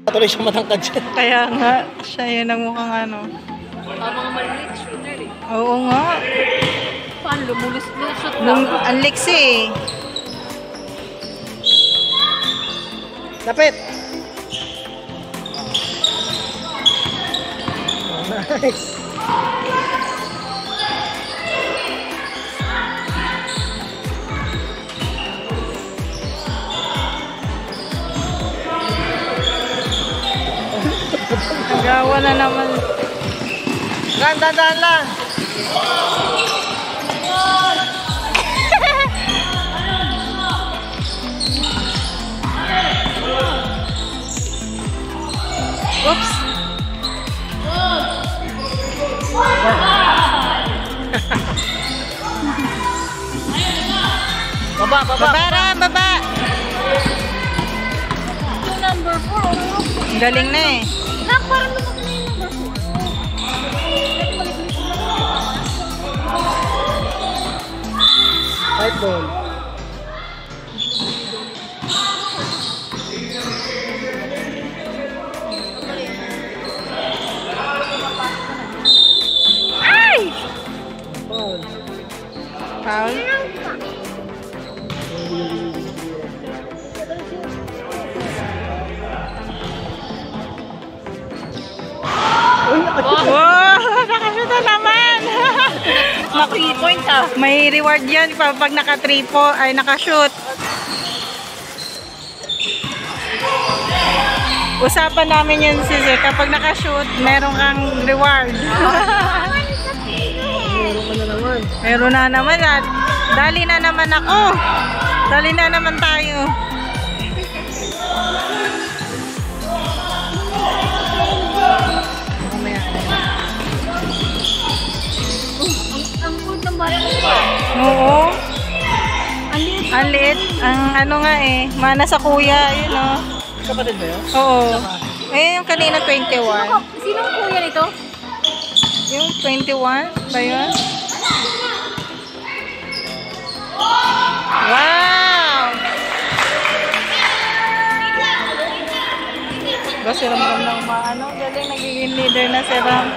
Tuloy siya matangkad siya. Kaya nga, siya yun ang mukhang ano. Mga maliit shooter eh. Oo nga. Paano lumulusot lang? Ang liksi eh. Lapit! Nice! Nagawa na naman. Dahan lang! Oops! Baba! Baba Ram! Baba! Yung number 4. Ang galing na eh. Parang lumaki na yung number 4. Fight ball. Ay! Ball. Foul? Wow! Nakashoot na naman! Mga 3 points ah. May reward yan pag naka-3 po ay nakashoot. Usapan namin yun Sisi, kapag nakashoot, meron kang reward. Meron na naman at dali na naman ako. Dali na naman tayo. Ang good ng bata. Oo. Ang liit. Ang ano nga eh, mana sa kuya, yun o. Kapatid ba yun? Oo. Eh, yung kanina 21. Sinong kuya nito? Yung 21 ba yun? Wow! Ba, si Ram ng maano. Galing, nagiging leader na si Ram.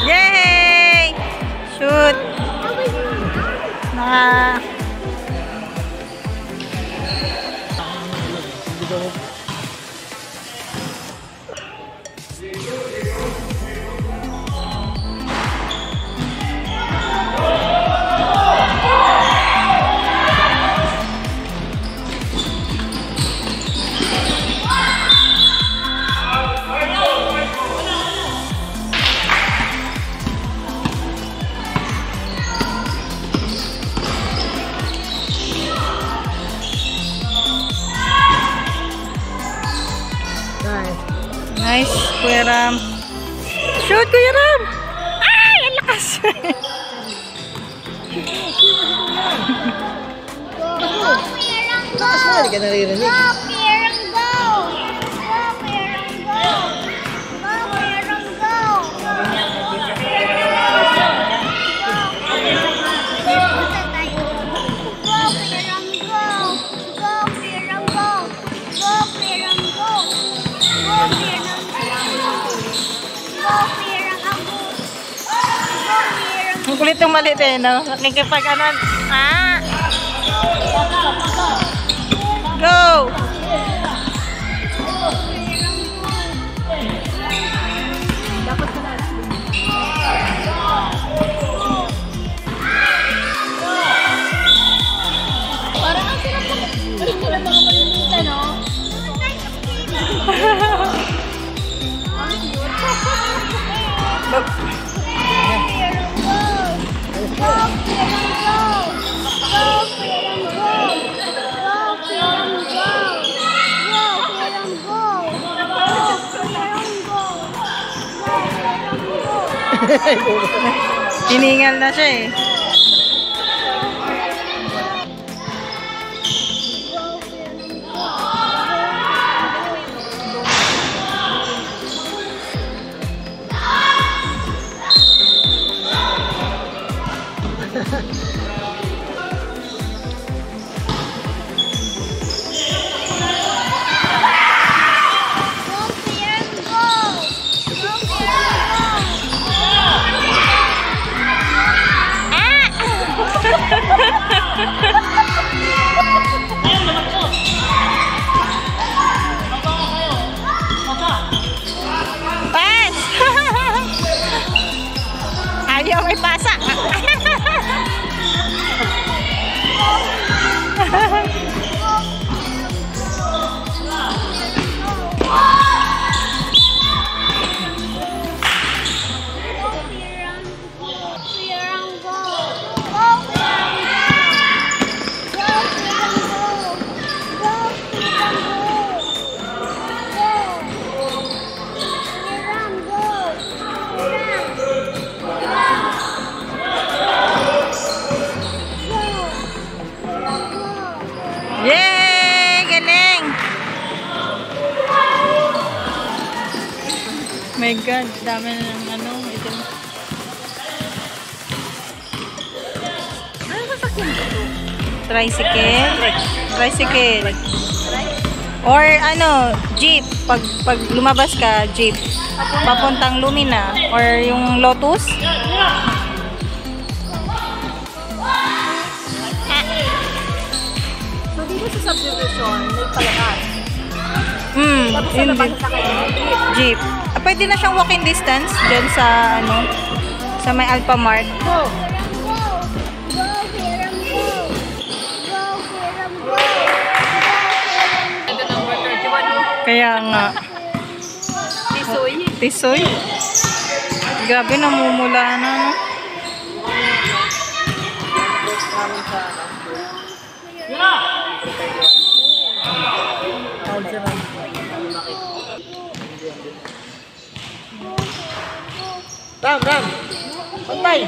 Yay! Shoot! Naka... Nice, Kuya Ram. Shoot, Kuya Ram! Ay, ang lakas! Lakas mo, hindi ka naririnig. Ang kulit yung malit eh, no? Nakikipag ano. Ah! Go! Parang ang sila mga malilitan, no? Hiningal na siya eh. my God, dami na ng ano, ito. Ano sasakyan ito? Tricycle. Tricycle. Or ano, jeep. Pag lumabas ka, jeep. Papuntang Lumina. Or yung Lotus. So, dito sa subdivision, may palabas. Tapos sa Yun labas din. sa kanya, Jeep. Pwede na siyang walking distance dyan sa ano, sa may Alphamart. go! Ito number 31. Kaya nga. Tisoy. Tisoy. Grabe, namumula na, no? Ram, Ram. Pantay.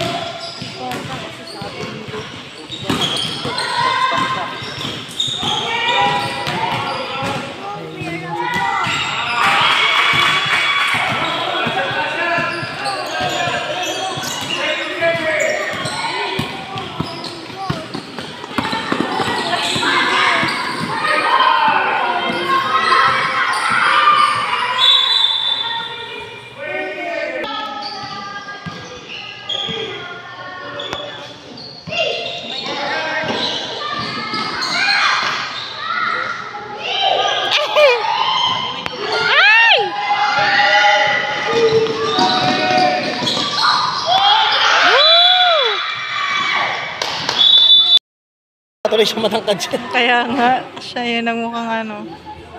Tuloy siya matangkad siya. Kaya nga, siya yun ang mukhang ano.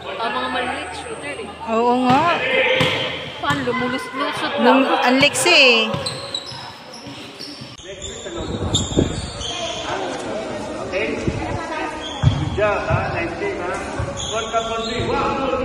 Mga maliit, shooter eh. Oo nga. Paano lumulusot lang? Ang liksi eh. Good job, ha? Nice game, ha? One cup on three. 1, 2,